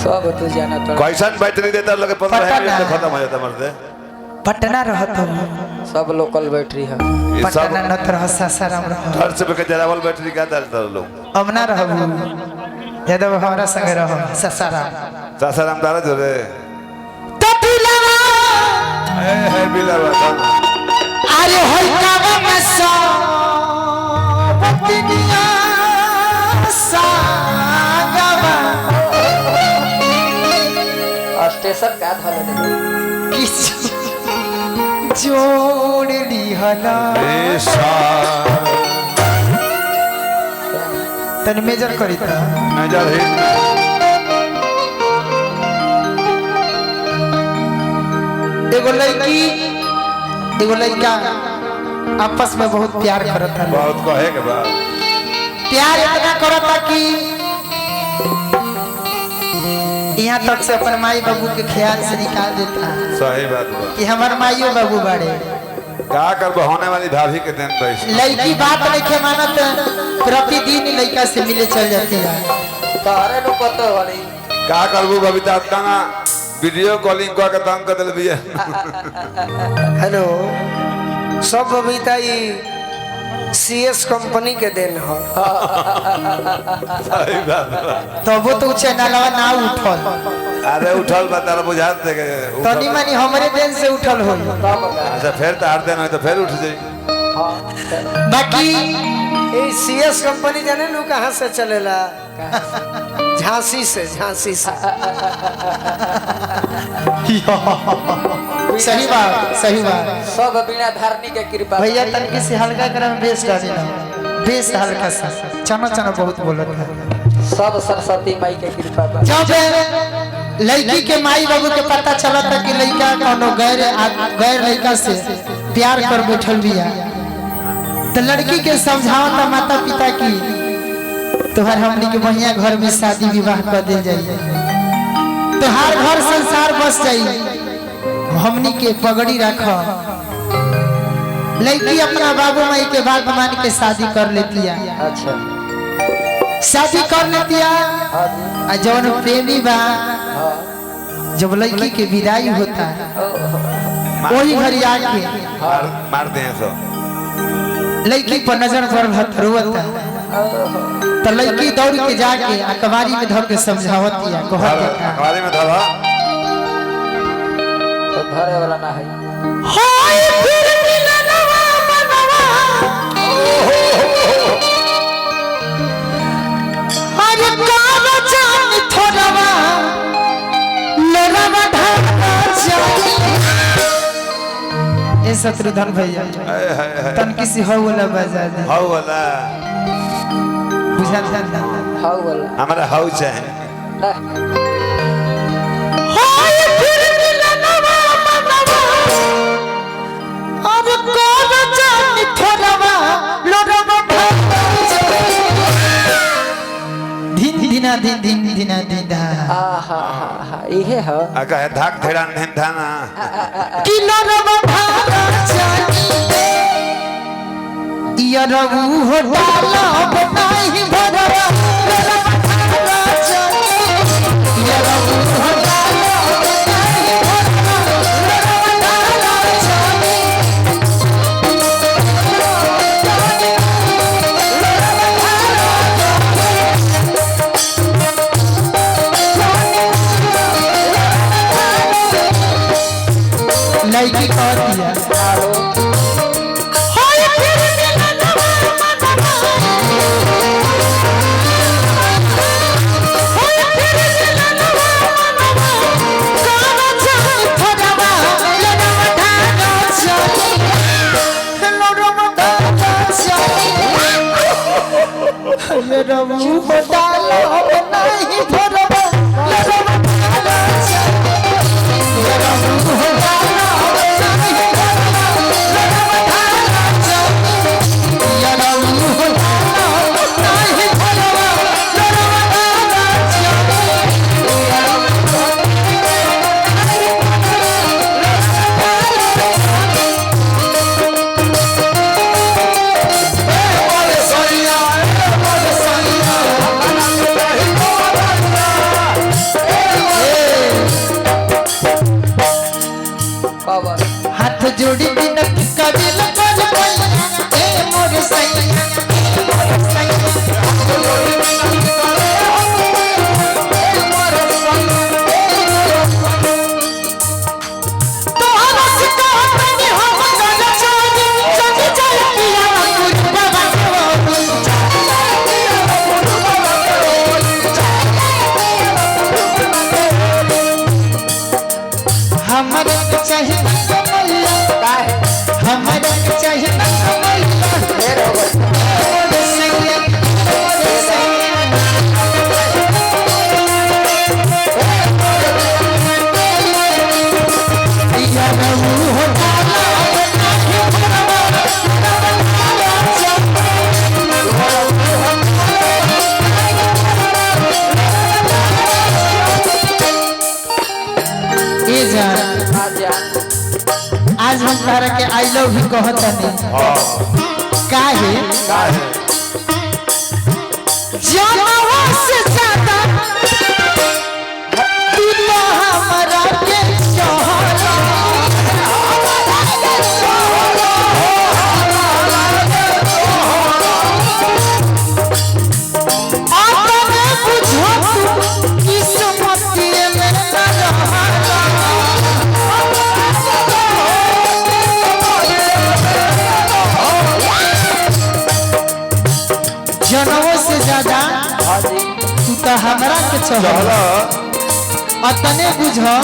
सब तू जाना तो कैसन बैटरी देता लोग 15 मिनट में खत्म हो जाता मर्दे। पटना रहत हो सब लोकल बैटरी है। पटना न रह सासाराम रह घर से के जरावल बैटरी का डालता लोग। अब ना रहबू यादव हमारा संग रहो सासाराम सासाराम दारा जोरे तो बिलावा है बिलावा अरे होई कावा में सो बतिनिया सागवा स्टेशन का धले किस जोड़ लिहला तन मेजर करी था मेजर है एगो लड़की एगो लड़का आपस में बहुत प्यार करता है। बहुत कहे के बाद प्यार इतना करता कि यहाँ तक से अपन माई बाबू के ख्याल से निकाल देता है सही बात बा कि हमारे माइयो बाबू बड़े का कर होने वाली भाभी के दिन पैसे लड़की बात नहीं मानत प्रतिदिन लड़का से मिले चल जाती है। तारे नु पतो वाली का करबू बबीता तना वीडियो कॉलिंग कर के तंग कर दिल बिया। हेलो सब बबीता ये सीएस कंपनी के देन हो। सही बात बा तब तो चैनलवा ना उठल अरे उठल बता बुझात दे के तनी मनी हमरे देन से उठल हो। अच्छा फिर तो हर दिन हो तो फिर उठ जाई। बाकी ये सीएस कंपनी जाने नु कहाँ से चलेला? झांसी से झांसी से। सही बात सही बात सब बिना धारनी के कृपा भैया तनकी से हल्का करम बेस डाली ना बेस हल्का सा चना चना बहुत बोलत है। सब सरस्वती माई के कृपा बा। जब लड़की के माई बाबू के पता चला था कि लड़का कोनो गैर लड़का से प्यार कर बैठल बिया तो लड़की के समझावता माता पिता की तोहर हमनी के बढ़िया घर में शादी विवाह कर दे जाई तोहार घर संसार बस जाई हमनी के पगड़ी रख। लड़की अपना बाबू माई के बात मान के शादी कर लेती है। अच्छा शादी कर लेती है हाँ जी आ जौन प्रेमी बा हाँ जब लड़की के विदाई होता है वही घड़ी आके मार दे सो लड़की पर नजर पड़ रोता है तो लड़की दौड़ के जाके अखबारी में धर के समझावती है कहत अखबारी में धरा तो धरे वाला ना है। हाय फिर मिलनवा मनवा अरे काव जान थोड़वा लरवा ढाका जानी ए शत्रुधन भैया तन किसी हो वाला बजा दे हाउ वाला बुझा था हाउ वाला हमारा हाउ चाहे ना हाय फिर मिलनवा मनवा अब काव जान थोड़वा लरवा ढाका दिन दिना दिन दिन दिना दिन दा हा इहे है आका है धाक थेड़ा नहीं थाना किलो रवा भागा जानी या रघु हो डाला बनाई भरवा रवा भागा जानी या रघु हो डाला बनाई भरवा रवा भागा जानी लड़की कह दिया हाय फिर मिलनवा मनवा हाय फिर मिलनवा मनवा कावा जान थोड़वा लड़वा ढाका जानी लड़वा ढाका जानी ये रघु बडाला बनाई भरवा लड़वा ढाका जानी ये रघु बडाला बनाई भरवा जान आजा आज हम तारा के आई लव यू कहता नहीं काहे जानवा से ज्यादा तू तो हमरा के चाहला आपने बुझो तू किस्मत में न रहला जनवों से ज्यादा हाँ जी तू तो हमरा के चाहला अतने बुझो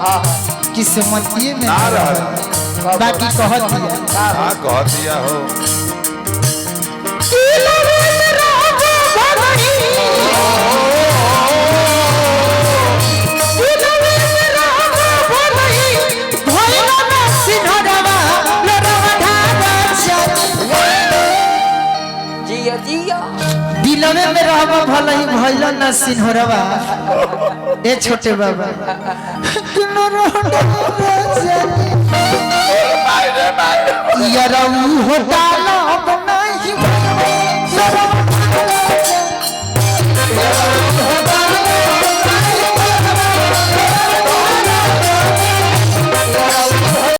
हाँ किस्मतिए में ना ना रह रह बाकी कहत दिया हाँ कह दिया हो जिया जिया दिलवे में रहबा भले ही भइल न सिन्हरवा ए छोटे बाबा यरऊ होटाल